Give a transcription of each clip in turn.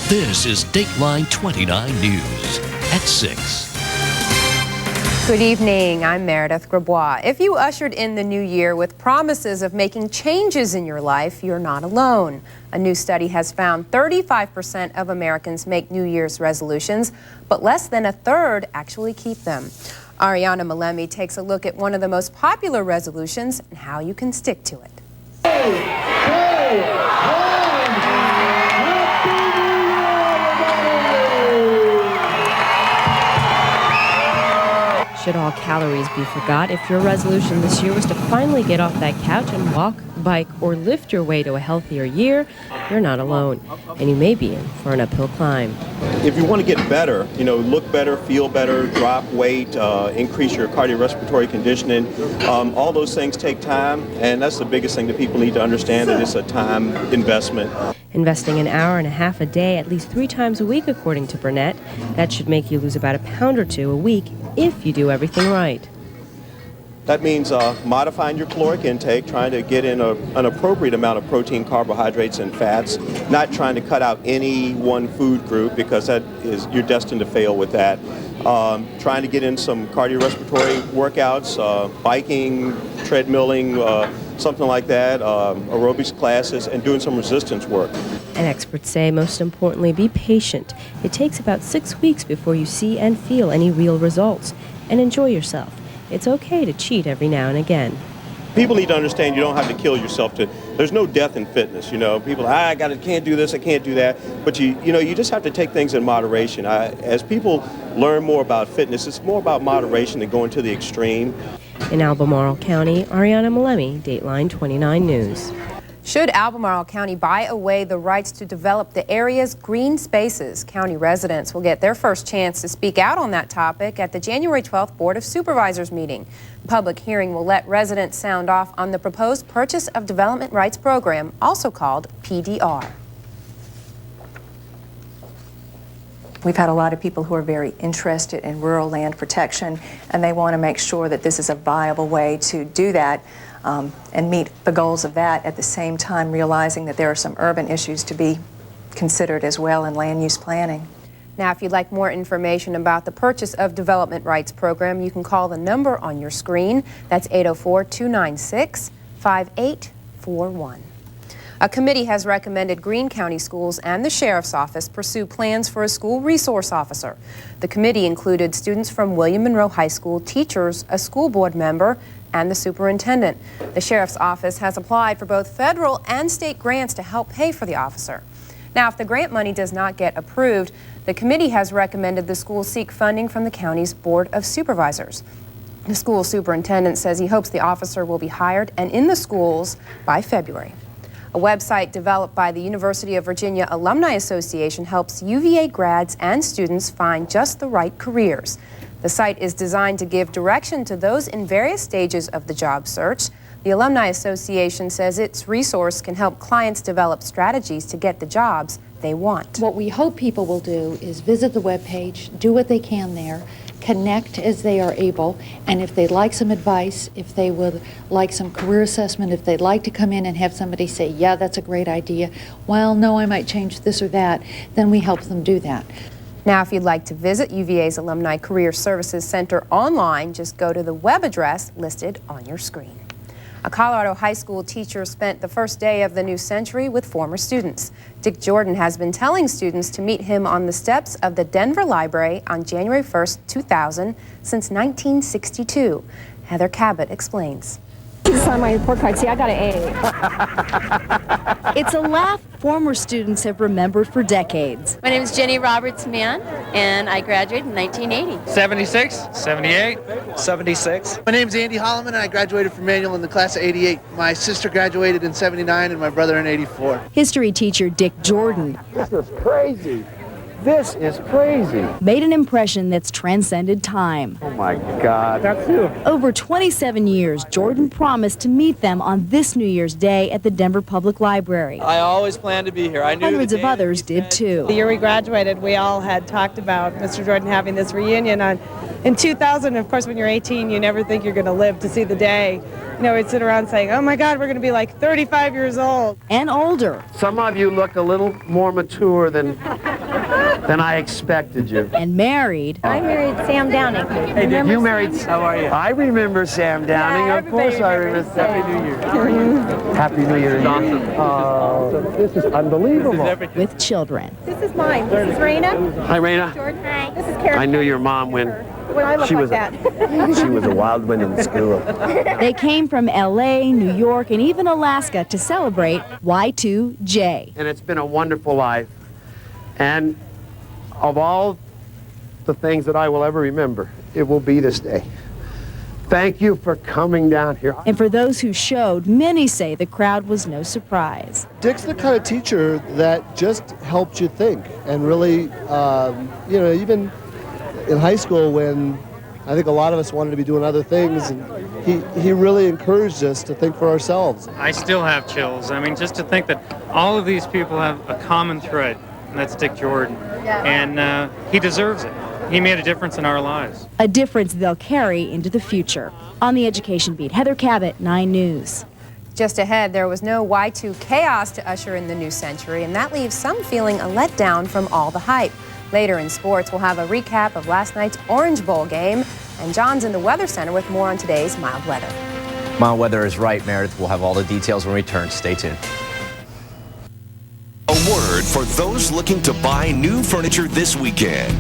This is Dateline 29 News at 6. Good evening, I'm Meredith Grabois. If you ushered in the new year with promises of making changes in your life, you're not alone. A new study has found 35% of Americans make New Year's resolutions, but less than a third actually keep them. Ariana Malemi takes a look at one of the most popular resolutions and how you can stick to it. Should all calories be forgot? If your resolution this year was to finally get off that couch and walk, bike, or lift your way to a healthier year, you're not alone, and you may be in for an uphill climb. If you want to get better, look better, feel better, drop weight, increase your cardiorespiratory conditioning, all those things take time, and that's the biggest thing that people need to understand, that it's a time investment. Investing an hour and a half a day at least 3 times a week, according to Burnett. That should make you lose about a pound or 2 a week if you do everything right. That means modifying your caloric intake, trying to get in an appropriate amount of protein, carbohydrates, and fats, not trying to cut out any one food group, because you're destined to fail with that. Trying to get in some cardiorespiratory workouts, biking, treadmilling, something like that, aerobics classes, and doing some resistance work. And experts say, most importantly, be patient. It takes about 6 weeks before you see and feel any real results. And enjoy yourself. It's okay to cheat every now and again. People need to understand you don't have to kill yourself. There's no death in fitness. People, can't do this, I can't do that. But you just have to take things in moderation. As people learn more about fitness, it's more about moderation than going to the extreme. In Albemarle County, Ariana Malemi, Dateline 29 News. Should Albemarle County buy away the rights to develop the area's green spaces? County residents will get their first chance to speak out on that topic at the January 12th Board of Supervisors meeting. The public hearing will let residents sound off on the proposed Purchase of Development Rights program, also called PDR. We've had a lot of people who are very interested in rural land protection, and they want to make sure that this is a viable way to do that and meet the goals of that, at the same time realizing that there are some urban issues to be considered as well in land use planning. Now, if you'd like more information about the Purchase of Development Rights program, you can call the number on your screen. That's 804-296-5841. A committee has recommended Greene County Schools and the Sheriff's Office pursue plans for a school resource officer. The committee included students from William Monroe High School, teachers, a school board member, and the superintendent. The Sheriff's Office has applied for both federal and state grants to help pay for the officer. Now, if the grant money does not get approved, the committee has recommended the school seek funding from the county's Board of Supervisors. The school superintendent says he hopes the officer will be hired and in the schools by February. A website developed by the University of Virginia Alumni Association helps UVA grads and students find just the right careers. The site is designed to give direction to those in various stages of the job search. The Alumni Association says its resource can help clients develop strategies to get the jobs they want. What we hope people will do is visit the webpage, do what they can there, connect as they are able, and if they'd like some advice, if they would like some career assessment, if they'd like to come in and have somebody say, yeah, that's a great idea, well, no, I might change this or that, then we help them do that. Now, if you'd like to visit UVA's Alumni Career Services Center online, just go to the web address listed on your screen. A Colorado high school teacher spent the first day of the new century with former students. Dick Jordan has been telling students to meet him on the steps of the Denver Library on January 1st, 2000, since 1962. Heather Cabot explains. Sign my report card. See, I got an A. It's a laugh former students have remembered for decades. My name is Jenny Roberts-Mann, and I graduated in 1980. 76, 78, 76. My name is Andy Holloman, and I graduated from Manual in the class of 88. My sister graduated in 79, and my brother in 84. History teacher Dick Jordan. This is crazy. This is crazy. Made an impression that's transcended time. Oh my God, that's you. Over 27 years, Jordan promised to meet them on this New Year's Day at the Denver Public Library. I always planned to be here. I knew hundreds of others did too. The year we graduated, we all had talked about Mr. Jordan having this reunion on in 2000, of course, when you're 18, you never think you're going to live to see the day. You know, we'd sit around saying, oh my God, we're going to be like 35 years old. And older. Some of you look a little more mature than I expected you. And married. I married Sam Downing. Hey, did you married? How are you? I remember Sam Downing. Yeah, of course I remember Sam. Happy New Year. Happy New Year. This is unbelievable. With children. This is mine. This is Raina. Hi, Raina. Jordan. Hi. This is Karen. I knew your mom when I look she like was that. she was a wild one in school. They came from LA, New York, and even Alaska to celebrate Y2J. And it's been a wonderful life. And of all the things that I will ever remember, it will be this day. Thank you for coming down here. And for those who showed, many say the crowd was no surprise. Dick's the kind of teacher that just helped you think and really, you know, even in high school when I think a lot of us wanted to be doing other things, and he really encouraged us to think for ourselves. I still have chills. I mean, just to think that all of these people have a common thread, and that's Dick Jordan. And he deserves it. He made a difference in our lives. A difference they'll carry into the future. On the Education Beat, Heather Cabot, 9 News. Just ahead, there was no Y2 chaos to usher in the new century, and that leaves some feeling a letdown from all the hype. Later in sports, we'll have a recap of last night's Orange Bowl game, and John's in the Weather Center with more on today's mild weather. Mild weather is right, Meredith. We'll have all the details when we return. Stay tuned. A word for those looking to buy new furniture this weekend.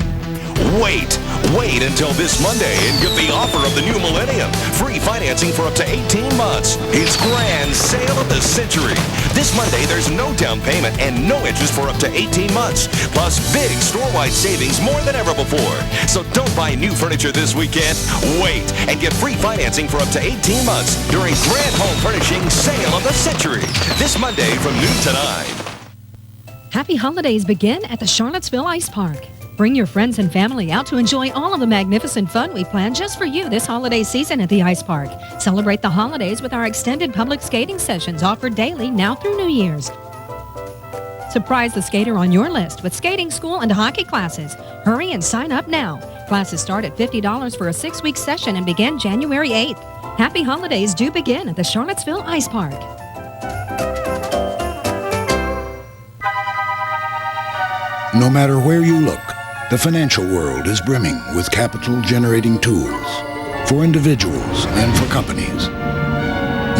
Wait until this Monday and get the offer of the new millennium. Free financing for up to 18 months. It's grand sale of the century. This Monday, there's no down payment and no interest for up to 18 months. Plus big store-wide savings more than ever before. So don't buy new furniture this weekend. Wait and get free financing for up to 18 months during Grand Home Furnishing Sale of the Century. This Monday from noon to 9. Happy holidays begin at the Charlottesville Ice Park. Bring your friends and family out to enjoy all of the magnificent fun we plan just for you this holiday season at the Ice Park. Celebrate the holidays with our extended public skating sessions offered daily now through New Year's. Surprise the skater on your list with skating school and hockey classes. Hurry and sign up now. Classes start at $50 for a 6-week session and begin January 8th. Happy holidays do begin at the Charlottesville Ice Park. No matter where you look, the financial world is brimming with capital-generating tools for individuals and for companies.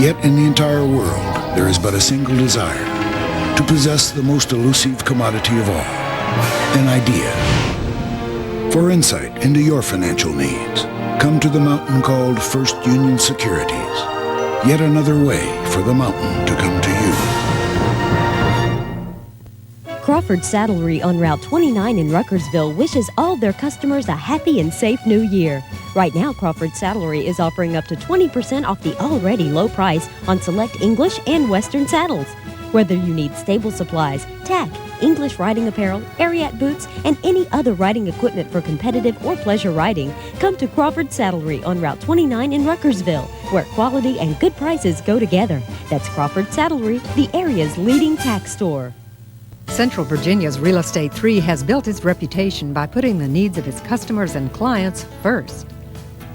Yet in the entire world, there is but a single desire: to possess the most elusive commodity of all, an idea. For insight into your financial needs, come to the mountain called First Union Securities. Yet another way for the mountain to come to you. Crawford Saddlery on Route 29 in Ruckersville wishes all their customers a happy and safe new year. Right now, Crawford Saddlery is offering up to 20% off the already low price on select English and Western saddles. Whether you need stable supplies, tack, English riding apparel, Ariat boots, and any other riding equipment for competitive or pleasure riding, come to Crawford Saddlery on Route 29 in Ruckersville, where quality and good prices go together. That's Crawford Saddlery, the area's leading tack store. Central Virginia's Real Estate 3 has built its reputation by putting the needs of its customers and clients first.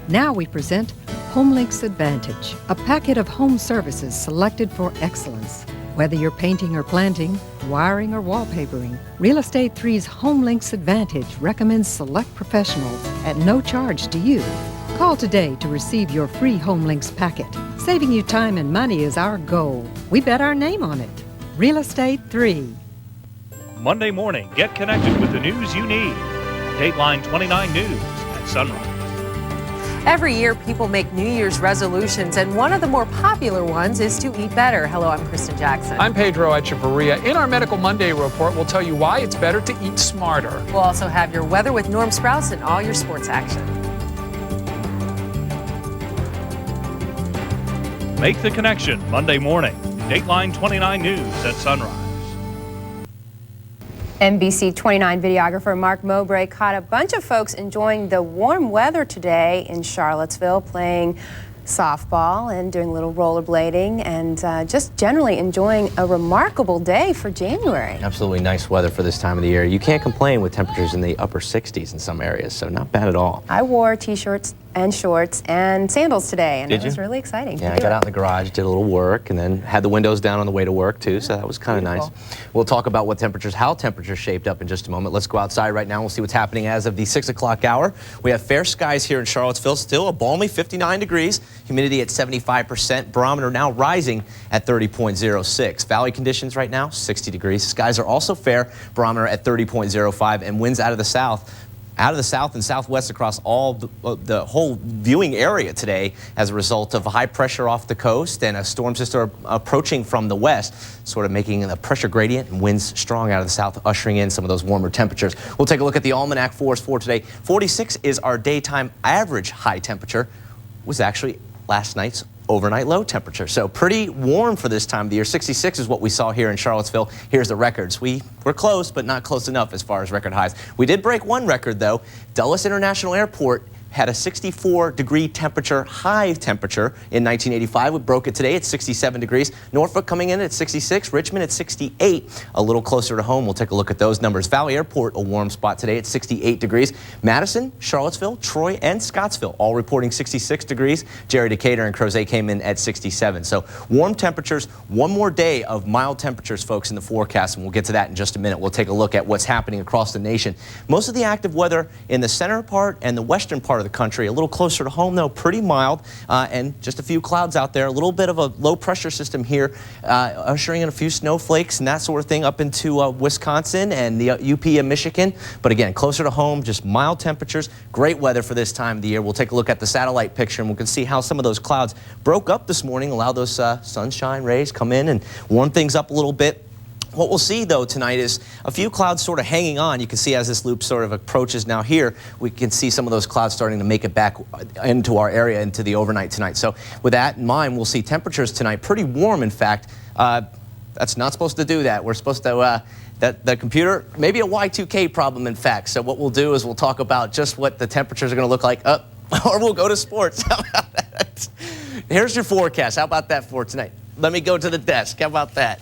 Now we present HomeLinks Advantage, a packet of home services selected for excellence. Whether you're painting or planting, wiring or wallpapering, Real Estate 3's HomeLinks Advantage recommends select professionals at no charge to you. Call today to receive your free HomeLinks packet. Saving you time and money is our goal. We bet our name on it. Real Estate 3. Monday morning, get connected with the news you need. Dateline 29 News at sunrise. Every year, people make New Year's resolutions, and one of the more popular ones is to eat better. Hello, I'm Kristen Jackson. I'm Pedro Echevarria. In our Medical Monday report, we'll tell you why it's better to eat smarter. We'll also have your weather with Norm Sprouse and all your sports action. Make the connection Monday morning. Dateline 29 News at sunrise. NBC 29 videographer Mark Mowbray caught a bunch of folks enjoying the warm weather today in Charlottesville, playing softball and doing a little rollerblading and just generally enjoying a remarkable day for January. Absolutely nice weather for this time of the year. You can't complain with temperatures in the upper 60s in some areas, so not bad at all. I wore t-shirts and shorts and sandals today, and it was really exciting. Yeah, I got out in the garage, did a little work, and then had the windows down on the way to work too, so that was kind of nice. We'll talk about how temperatures shaped up in just a moment. Let's go outside right now. We'll see what's happening as of the 6 o'clock hour. We have fair skies here in Charlottesville, still a balmy 59 degrees, humidity at 75%, barometer now rising at 30.06. Valley conditions right now, 60 degrees. Skies are also fair, barometer at 30.05, and winds out of the south and southwest across all the whole viewing area today as a result of high pressure off the coast and a storm system approaching from the west, sort of making a pressure gradient and winds strong out of the south, ushering in some of those warmer temperatures. We'll take a look at the almanac for us for today. 46 is our daytime average high temperature. Was actually last night's overnight low temperature. So pretty warm for this time of the year. 66 is what we saw here in Charlottesville. Here's the records. We were close, but not close enough as far as record highs. We did break one record, though. Dulles International Airport had a 64-degree temperature, high temperature in 1985. We broke it today at 67 degrees. Norfolk coming in at 66, Richmond at 68, a little closer to home. We'll take a look at those numbers. Valley Airport, a warm spot today at 68 degrees. Madison, Charlottesville, Troy, and Scottsville all reporting 66 degrees. Jerry, Decatur, and Crozet came in at 67. So warm temperatures, one more day of mild temperatures, folks, in the forecast, and we'll get to that in just a minute. We'll take a look at what's happening across the nation. Most of the active weather in the center part and the western part of the country. A little closer to home, though, pretty mild, and just a few clouds out there. A little bit of a low pressure system here, ushering in a few snowflakes and that sort of thing up into Wisconsin and the UP and Michigan. But again, closer to home, just mild temperatures, great weather for this time of the year. We'll take a look at the satellite picture and we can see how some of those clouds broke up this morning, allow those sunshine rays come in and warm things up a little bit. What we'll see, though, tonight is a few clouds sort of hanging on. You can see as this loop sort of approaches now here, we can see some of those clouds starting to make it back into our area into the overnight tonight. So with that in mind, we'll see temperatures tonight pretty warm, in fact. That's not supposed to do that. We're supposed to, the computer, maybe a Y2K problem, in fact. So what we'll do is we'll talk about just what the temperatures are going to look like, or we'll go to sports. How about that? Here's your forecast. How about that for tonight? Let me go to the desk. How about that?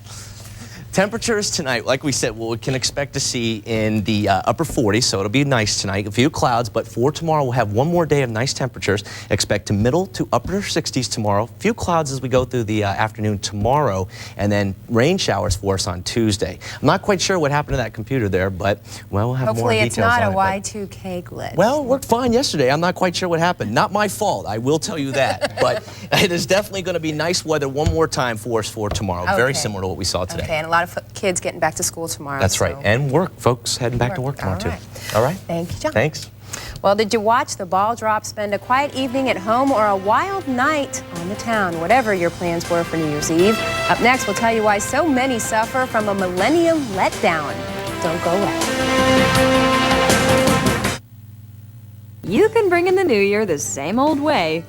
Temperatures tonight, like we said, what we can expect to see in the upper 40s, so it'll be nice tonight. A few clouds, but for tomorrow, we'll have one more day of nice temperatures. Expect to middle to upper 60s tomorrow. A few clouds as we go through the afternoon tomorrow, and then rain showers for us on Tuesday. I'm not quite sure what happened to that computer there, but, well, we'll have more details on it. Hopefully it's not a Y2K glitch. Well, it worked fine yesterday. I'm not quite sure what happened. Not my fault, I will tell you that. But it is definitely going to be nice weather one more time for us for tomorrow. Okay. Very similar to what we saw today. Okay, and a lot of kids getting back to school tomorrow. That's right. And work, folks heading back to work tomorrow, too. All right. Thank you, John. Thanks. Well, did you watch the ball drop, spend a quiet evening at home, or a wild night on the town? Whatever your plans were for New Year's Eve. Up next, we'll tell you why so many suffer from a millennium letdown. Don't go away. You can bring in the new year the same old way.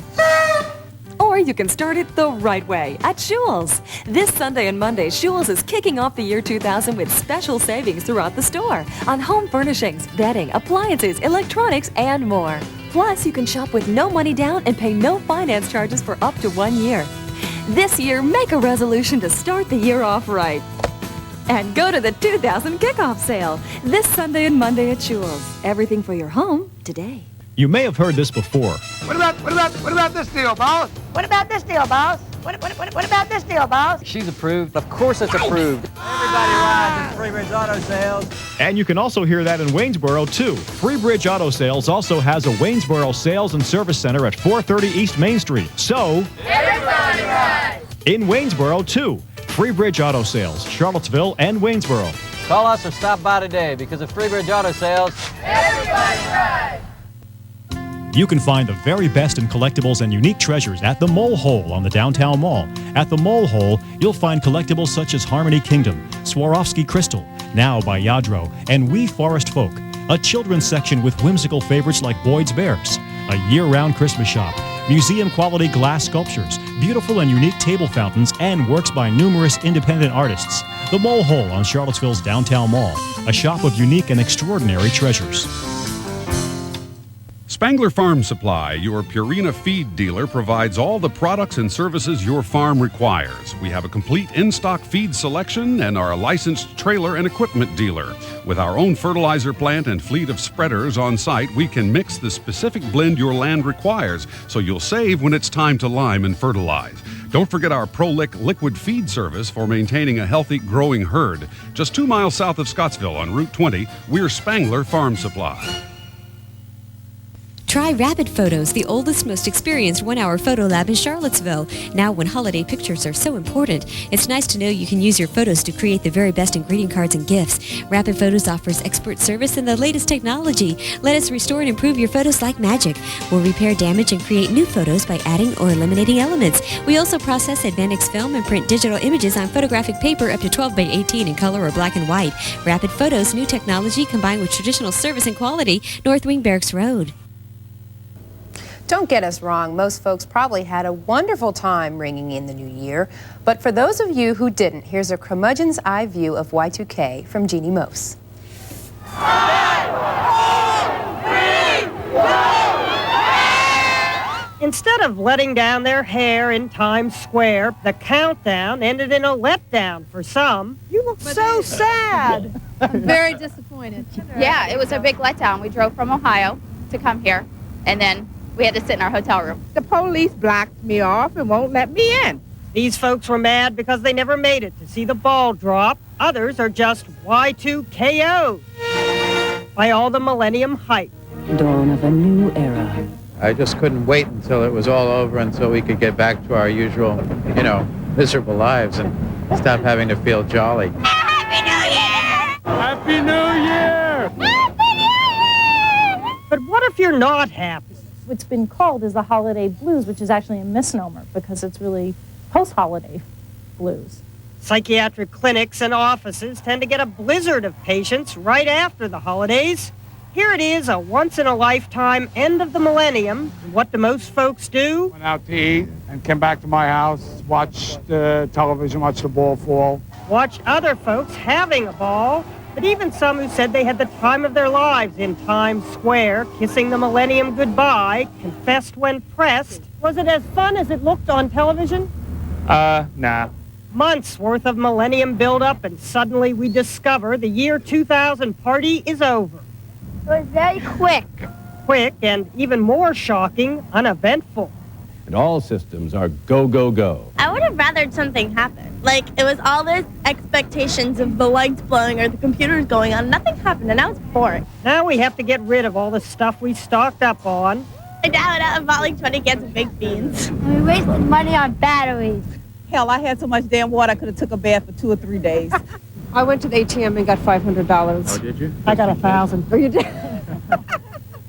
Or you can start it the right way at Schuel's. This Sunday and Monday, Schuel's is kicking off the year 2000 with special savings throughout the store on home furnishings, bedding, appliances, electronics, and more. Plus, you can shop with no money down and pay no finance charges for up to 1 year. This year, make a resolution to start the year off right. And go to the 2000 kickoff sale this Sunday and Monday at Schuel's. Everything for your home today. You may have heard this before. What about this deal, boss? What about this deal, boss? What about this deal, boss? She's approved. Of course it's approved. Everybody rides in Freebridge Auto Sales. And you can also hear that in Waynesboro, too. Freebridge Auto Sales also has a Waynesboro Sales and Service Center at 430 East Main Street. So, everybody rides! In Waynesboro, too. Freebridge Auto Sales, Charlottesville, and Waynesboro. Call us or stop by today because of Freebridge Auto Sales. Everybody rides! You can find the very best in collectibles and unique treasures at the Mole Hole on the downtown mall. At the Mole Hole, you'll find collectibles such as Harmony Kingdom, Swarovski Crystal, Now by Yadro, and We Forest Folk. A children's section with whimsical favorites like Boyd's Bears. A year-round Christmas shop. Museum-quality glass sculptures, beautiful and unique table fountains, and works by numerous independent artists. The Mole Hole on Charlottesville's downtown mall. A shop of unique and extraordinary treasures. Spangler Farm Supply, your Purina feed dealer, provides all the products and services your farm requires. We have a complete in-stock feed selection and are a licensed trailer and equipment dealer. With our own fertilizer plant and fleet of spreaders on site, we can mix the specific blend your land requires, so you'll save when it's time to lime and fertilize. Don't forget our ProLick liquid feed service for maintaining a healthy, growing herd. Just 2 miles south of Scottsville on Route 20, we're Spangler Farm Supply. Try Rapid Photos, the oldest, most experienced one-hour photo lab in Charlottesville. Now, when holiday pictures are so important, it's nice to know you can use your photos to create the very best in greeting cards and gifts. Rapid Photos offers expert service and the latest technology. Let us restore and improve your photos like magic. We'll repair damage and create new photos by adding or eliminating elements. We also process Advantix film and print digital images on photographic paper up to 12 by 18 in color or black and white. Rapid Photos, new technology combined with traditional service and quality. North Wing Barracks Road. Don't get us wrong, most folks probably had a wonderful time ringing in the new year. But for those of you who didn't, here's a curmudgeon's eye view of Y2K from Jeannie Mose. Instead of letting down their hair in Times Square, the countdown ended in a letdown for some. You look so sad. Very disappointed. Yeah, it was a big letdown. We drove from Ohio to come here, and then we had to sit in our hotel room. The police blocked me off and won't let me in. These folks were mad because they never made it to see the ball drop. Others are just Y2KO'd by all the millennium hype. Dawn of a new era. I just couldn't wait until it was all over and so we could get back to our usual, miserable lives and stop having to feel jolly. Happy New Year! Happy New Year! But what if you're not happy? What's been called is the holiday blues, which is actually a misnomer because it's really post-holiday blues. Psychiatric clinics and offices tend to get a blizzard of patients right after the holidays. Here it is, a once-in-a-lifetime end of the millennium. What do most folks do? Went out to eat and came back to my house, watched the television, watched the ball fall. Watch other folks having a ball. But even some who said they had the time of their lives in Times Square, kissing the millennium goodbye, confessed when pressed. Was it as fun as it looked on television? Nah. Months worth of millennium build-up, and suddenly we discover the year 2000 party is over. It was very quick. Quick, and even more shocking, uneventful. And all systems are go, go, go. I would have rathered something happen. Like, it was all this expectations of the lights blowing or the computers going on. Nothing happened, and now it's boring. Now we have to get rid of all the stuff we stocked up on. I went out and bought like 20 cans of baked beans. We wasted money on batteries. Hell, I had so much damn water I could have took a bath for 2 or 3 days. I went to the ATM and got $500. Oh, did you? I got 1,000. Oh, you did?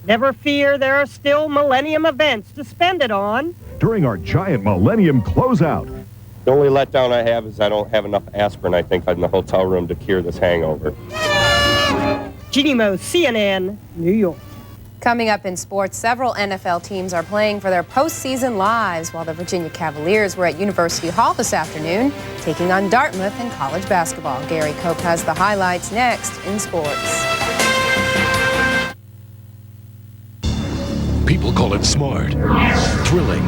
Never fear, there are still millennium events to spend it on. During our giant millennium closeout. The only letdown I have is I don't have enough aspirin, I think, in the hotel room to cure this hangover. Jeannie Mose, CNN, New York. Coming up in sports, several NFL teams are playing for their postseason lives, while the Virginia Cavaliers were at University Hall this afternoon, taking on Dartmouth in college basketball. Gary Cope has the highlights next in sports. People call it smart, thrilling,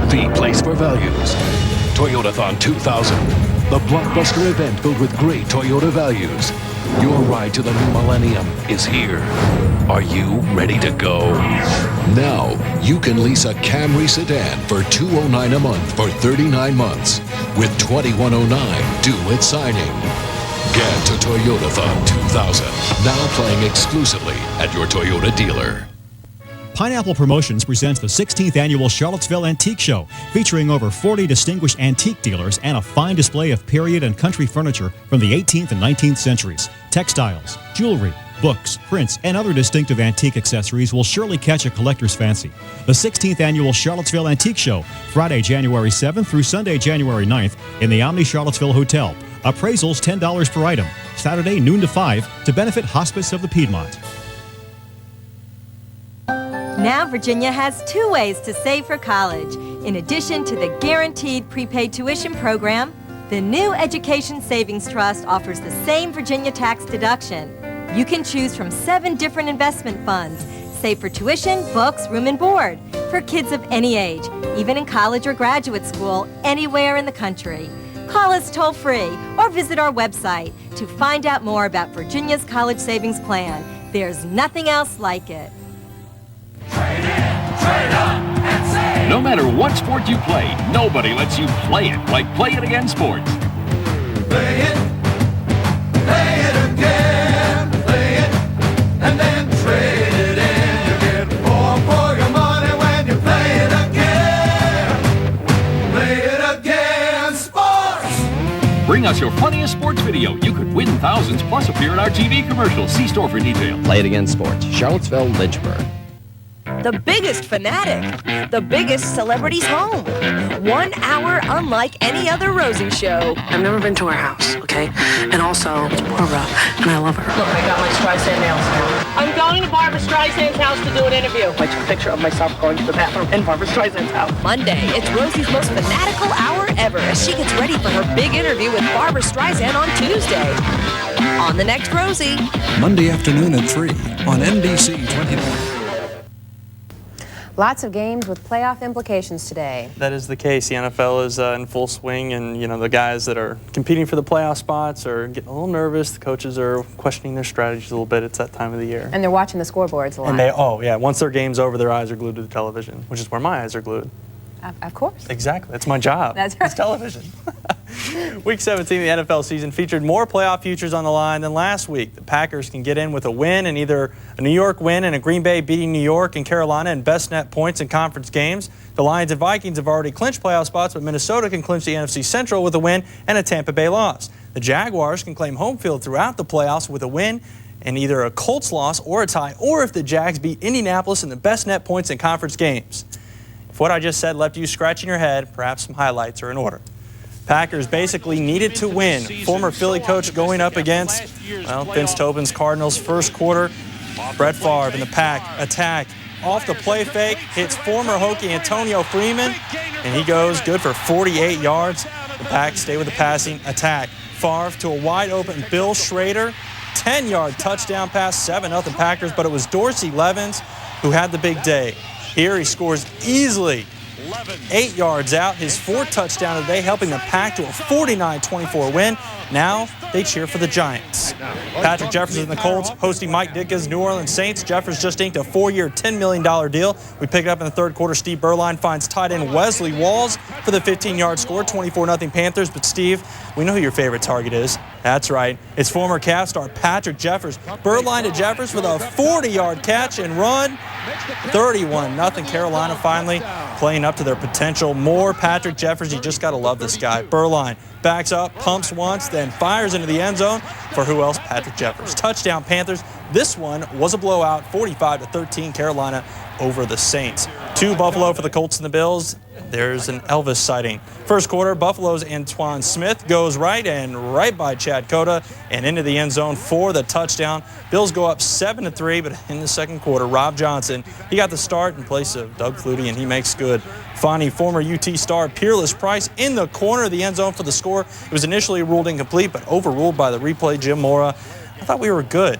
the place for values. Toyotathon 2000, the blockbuster event filled with great Toyota values. Your ride to the new millennium is here. Are you ready to go? Now, you can lease a Camry sedan for $209 a month for 39 months, with $2109 due at signing. Get to Toyotathon 2000, now playing exclusively at your Toyota dealer. Pineapple Promotions presents the 16th Annual Charlottesville Antique Show, featuring over 40 distinguished antique dealers and a fine display of period and country furniture from the 18th and 19th centuries. Textiles, jewelry, books, prints, and other distinctive antique accessories will surely catch a collector's fancy. The 16th Annual Charlottesville Antique Show, Friday, January 7th through Sunday, January 9th in the Omni Charlottesville Hotel. Appraisals $10 per item. Saturday, noon to 5 to benefit Hospice of the Piedmont. Now Virginia has 2 ways to save for college. In addition to the guaranteed prepaid tuition program, the new Education Savings Trust offers the same Virginia tax deduction. You can choose from 7 different investment funds, Save for tuition, books, room and board for kids of any age, even in college or graduate school, anywhere in the country. Call us toll-free or visit our website to find out more about Virginia's College Savings Plan. There's nothing else like it. No matter what sport you play, nobody lets you play it like Play It Again Sports. Play it again, play it, and then trade it in. You get more for your money when you play it again. Play it again, sports. Bring us your funniest sports video. You could win thousands plus appear in our TV commercials. See store for details. Play It Again Sports, Charlottesville, Lynchburg. The biggest fanatic, the biggest celebrity's home. 1 hour unlike any other Rosie show. I've never been to her house, okay? And also, it's Barbara, and I love her. Look, I got my Streisand nails now. I'm going to Barbara Streisand's house to do an interview. I took a picture of myself going to the bathroom in Barbara Streisand's house. Monday, it's Rosie's most fanatical hour ever as she gets ready for her big interview with Barbara Streisand on Tuesday. On the next Rosie. Monday afternoon at 3 on NBC 29. Lots of games with playoff implications today. That is the case. The NFL is in full swing, and the guys that are competing for the playoff spots are getting a little nervous. The coaches are questioning their strategies a little bit. It's that time of the year. And they're watching the scoreboards a lot. And once their game's over, their eyes are glued to the television, which is where my eyes are glued. Of course. Exactly. That's my job. That's right. It's television. Week 17 of the NFL season featured more playoff futures on the line than last week. The Packers can get in with a win and either a New York win and a Green Bay beating New York and Carolina in best net points in conference games. The Lions and Vikings have already clinched playoff spots, but Minnesota can clinch the NFC Central with a win and a Tampa Bay loss. The Jaguars can claim home field throughout the playoffs with a win and either a Colts loss or a tie, or if the Jags beat Indianapolis in the best net points in conference games. If what I just said left you scratching your head, perhaps some highlights are in order. Packers basically needed to win. Former Philly coach going up against, Vince Tobin's Cardinals. First quarter, Brett Favre in the pack attack. Off the play fake, hits former Hokie Antonio Freeman, and he goes good for 48 yards. The Pack stay with the passing attack. Favre to a wide open Bill Schrader. 10-yard touchdown pass, 7-0 Packers, but it was Dorsey Levens who had the big day. Here he scores easily. 8 yards out, his fourth touchdown of the day, helping the Pack to a 49-24 win. Now they cheer for the Giants. Patrick Jefferson and the Colts hosting Mike Ditka's New Orleans Saints. Jeffers just inked a 4-year, $10 million deal. We pick it up in the third quarter. Steve Berline finds tight end Wesley Walls for the 15-yard score, 24-0 Panthers. But Steve, we know who your favorite target is. That's right. It's former Cavs star Patrick Jeffers. Berline to Jeffers for the 40-yard catch and run. 31-0 Carolina finally playing up to their potential. More Patrick Jeffers. You just got to love this guy. Berline backs up, pumps once, then fires into the end zone for who else? Patrick Jeffers. Touchdown Panthers. This one was a blowout, 45-13 Carolina over the Saints. 2 Buffalo for the Colts and the Bills. There's an Elvis sighting. First quarter, Buffalo's Antoine Smith goes right by Chad Cota and into the end zone for the touchdown. Bills go up 7-3, but in the second quarter, Rob Johnson, he got the start in place of Doug Flutie, and he makes good. Finding former UT star Peerless Price in the corner of the end zone for the score. It was initially ruled incomplete, but overruled by the replay, Jim Mora. I thought we were good.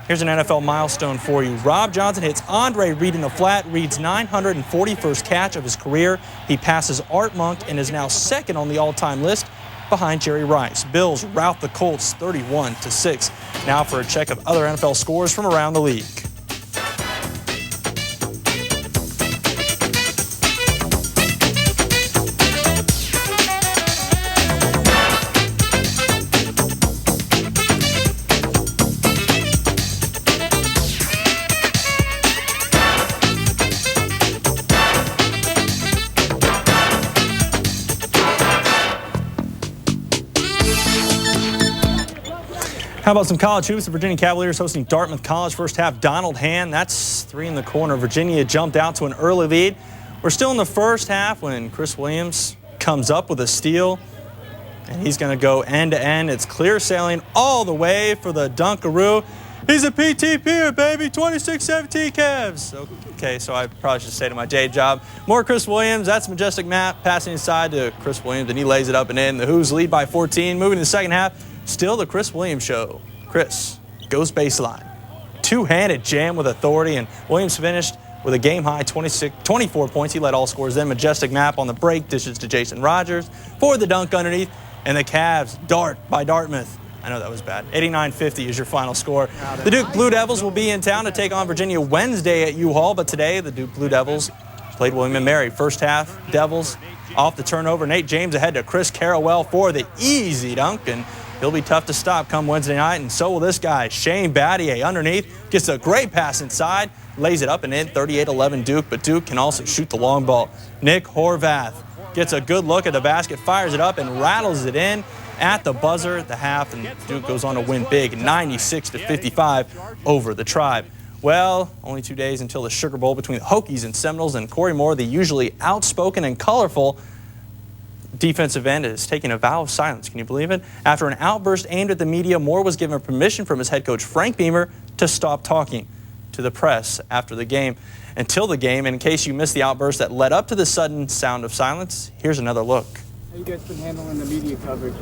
Here's an NFL milestone for you. Rob Johnson hits Andre Reed in the flat, Reed's 941st catch of his career. He passes Art Monk and is now second on the all-time list behind Jerry Rice. Bills rout the Colts 31-6. Now for a check of other NFL scores from around the league. How about some college hoops? The Virginia Cavaliers hosting Dartmouth College. First half, Donald Hand. That's 3 in the corner. Virginia jumped out to an early lead. We're still in the first half when Chris Williams comes up with a steal. And he's going to go end to end. It's clear sailing all the way for the Dunkaroo. He's a PTPer, baby. 26-17 Cavs. Okay, so I probably should say to my day job. More Chris Williams. That's Majestic Matt passing inside to Chris Williams, and he lays it up and in. The Who's lead by 14. Moving to the second half. Still the Chris Williams show. Chris goes baseline. two-handed jam with authority, and Williams finished with a game-high 24 points. He led all scorers. Then majestic map on the break, dishes to Jason Rogers for the dunk underneath, and the Cavs dart by Dartmouth. I know that was bad. 89-50 is your final score. The Duke Blue Devils will be in town to take on Virginia Wednesday at U-Haul, but today the Duke Blue Devils played William & Mary. First half, Devils off the turnover. Nate James ahead to Chris Carrawell for the easy dunk, and he'll be tough to stop come Wednesday night, and so will this guy, Shane Battier, underneath. Gets a great pass inside, lays it up and in, 38-11 Duke, but Duke can also shoot the long ball. Nick Horvath gets a good look at the basket, fires it up, and rattles it in at the buzzer at the half, and Duke goes on to win big, 96-55 over the Tribe. Well, only 2 days until the Sugar Bowl between the Hokies and Seminoles, and Corey Moore, the usually outspoken and colorful defensive end, is taking a vow of silence. Can you believe it? After an outburst aimed at the media, Moore was given permission from his head coach Frank Beamer to stop talking to the press after the game. Until the game, and in case you missed the outburst that led up to the sudden sound of silence, here's another look. How you guys been handling the media coverage?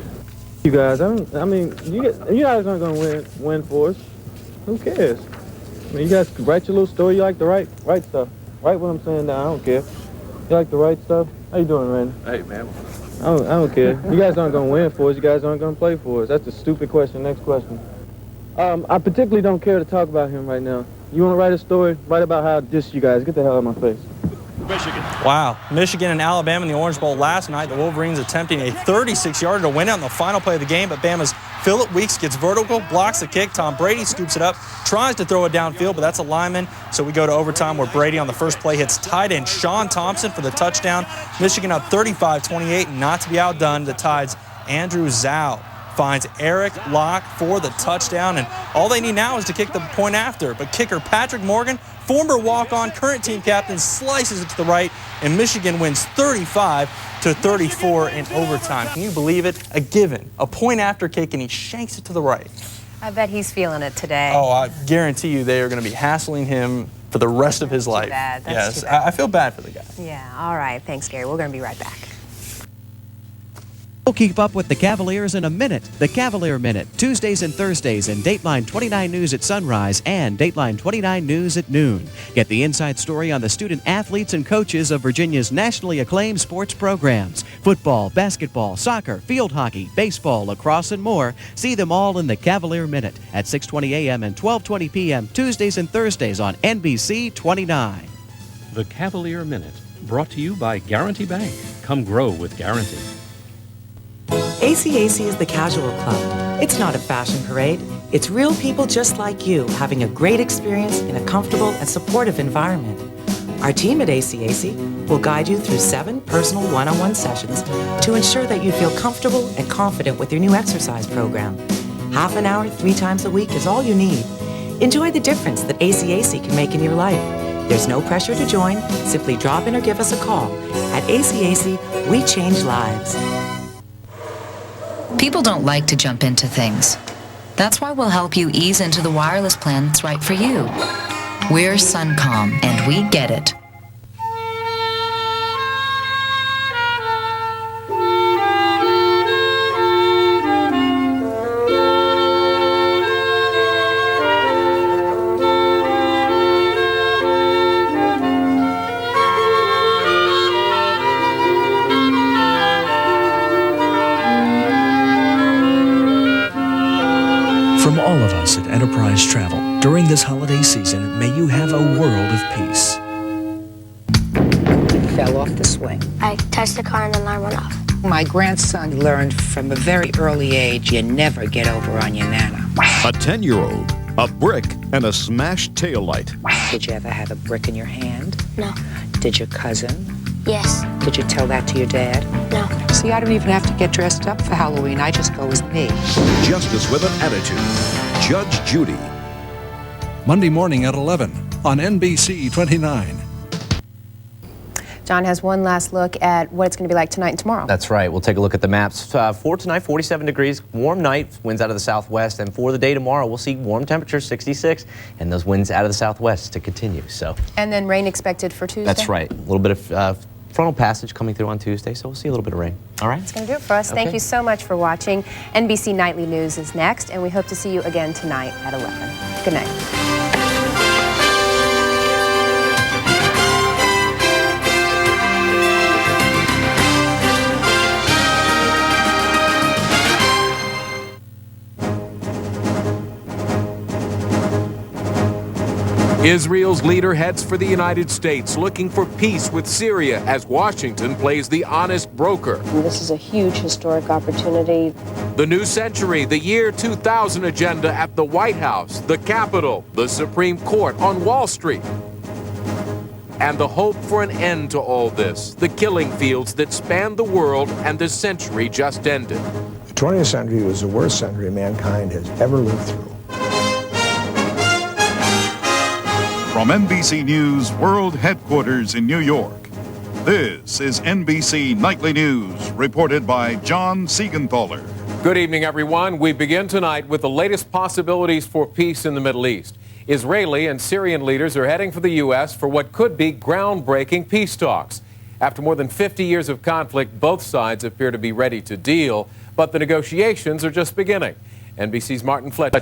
You guys, I mean, you guys aren't going to win for us. Who cares? I mean, you guys write your little story. You like to write stuff. Write what I'm saying down. I don't care. You like to write stuff? How you doing, Randy? Hey, man. I don't care. You guys aren't going to win for us. You guys aren't going to play for us. That's a stupid question. Next question. I particularly don't care to talk about him right now. You want to write a story? Write about how I diss you guys. Get the hell out of my face. Michigan. Wow. Michigan and Alabama in the Orange Bowl last night. The Wolverines attempting a 36-yarder to win it on the final play of the game, but Bama's Phillip Weeks gets vertical, blocks the kick. Tom Brady scoops it up, tries to throw it downfield, but that's a lineman. So we go to overtime where Brady on the first play hits tight end Sean Thompson for the touchdown. Michigan up 35-28, and not to be outdone, the Tide's Andrew Zhao finds Eric Locke for the touchdown, and all they need now is to kick the point after. But kicker Patrick Morgan, former walk-on, current team captain, slices it to the right, and Michigan wins 35-34 in overtime. Can you believe it? A given, a point after kick, and he shanks it to the right. I bet he's feeling it today. Oh, I guarantee you they are going to be hassling him for the rest of his life. Bad. That's yes, too bad. I feel bad for the guy. Yeah, all right. Thanks, Gary. We're going to be right back. We'll keep up with the Cavaliers in a minute. The Cavalier Minute, Tuesdays and Thursdays in Dateline 29 News at sunrise and Dateline 29 News at noon. Get the inside story on the student athletes and coaches of Virginia's nationally acclaimed sports programs. Football, basketball, soccer, field hockey, baseball, lacrosse, and more. See them all in the Cavalier Minute at 6:20 a.m. and 12:20 p.m. Tuesdays and Thursdays on NBC 29. The Cavalier Minute, brought to you by Guarantee Bank. Come grow with Guarantee. ACAC is the casual club. It's not a fashion parade. It's real people just like you having a great experience in a comfortable and supportive environment. Our team at ACAC will guide you through 7 personal one-on-one sessions to ensure that you feel comfortable and confident with your new exercise program. Half an hour, 3 times a week is all you need. Enjoy the difference that ACAC can make in your life. There's no pressure to join. Simply drop in or give us a call. At ACAC, we change lives. People don't like to jump into things. That's why we'll help you ease into the wireless plan that's right for you. We're Suncom, and we get it. From all of us at Enterprise Travel, during this holiday season, may you have a world of peace. Fell off the swing. I touched the car and the alarm went off. My grandson learned from a very early age, you never get over on your nana. A 10-year-old, a brick, and a smashed taillight. Did you ever have a brick in your hand? No. Did your cousin? Yes. Did you tell that to your dad? No. See, I don't even have to get dressed up for Halloween. I just go as me. Justice with an attitude. Judge Judy. Monday morning at 11 on NBC 29. John has one last look at what it's going to be like tonight and tomorrow. That's right. We'll take a look at the maps. For tonight, 47 degrees, warm night, winds out of the southwest. And for the day tomorrow, we'll see warm temperatures, 66, and those winds out of the southwest to continue. So. And then rain expected for Tuesday? That's right. A little bit of frontal passage coming through on Tuesday, so we'll see a little bit of rain. All right? That's going to do it for us. Okay. Thank you so much for watching. NBC Nightly News is next, and we hope to see you again tonight at 11. Good night. Israel's leader heads for the United States, looking for peace with Syria as Washington plays the honest broker. This is a huge historic opportunity. The new century, the year 2000 agenda at the White House, the Capitol, the Supreme Court, on Wall Street. And the hope for an end to all this, the killing fields that span the world and the century just ended. The 20th century was the worst century mankind has ever lived through. From NBC News World Headquarters in New York, this is NBC Nightly News, reported by John Siegenthaler. Good evening, everyone. We begin tonight with the latest possibilities for peace in the Middle East. Israeli and Syrian leaders are heading for the U.S. for what could be groundbreaking peace talks. After more than 50 years of conflict, both sides appear to be ready to deal, but the negotiations are just beginning. NBC's Martin Fletcher.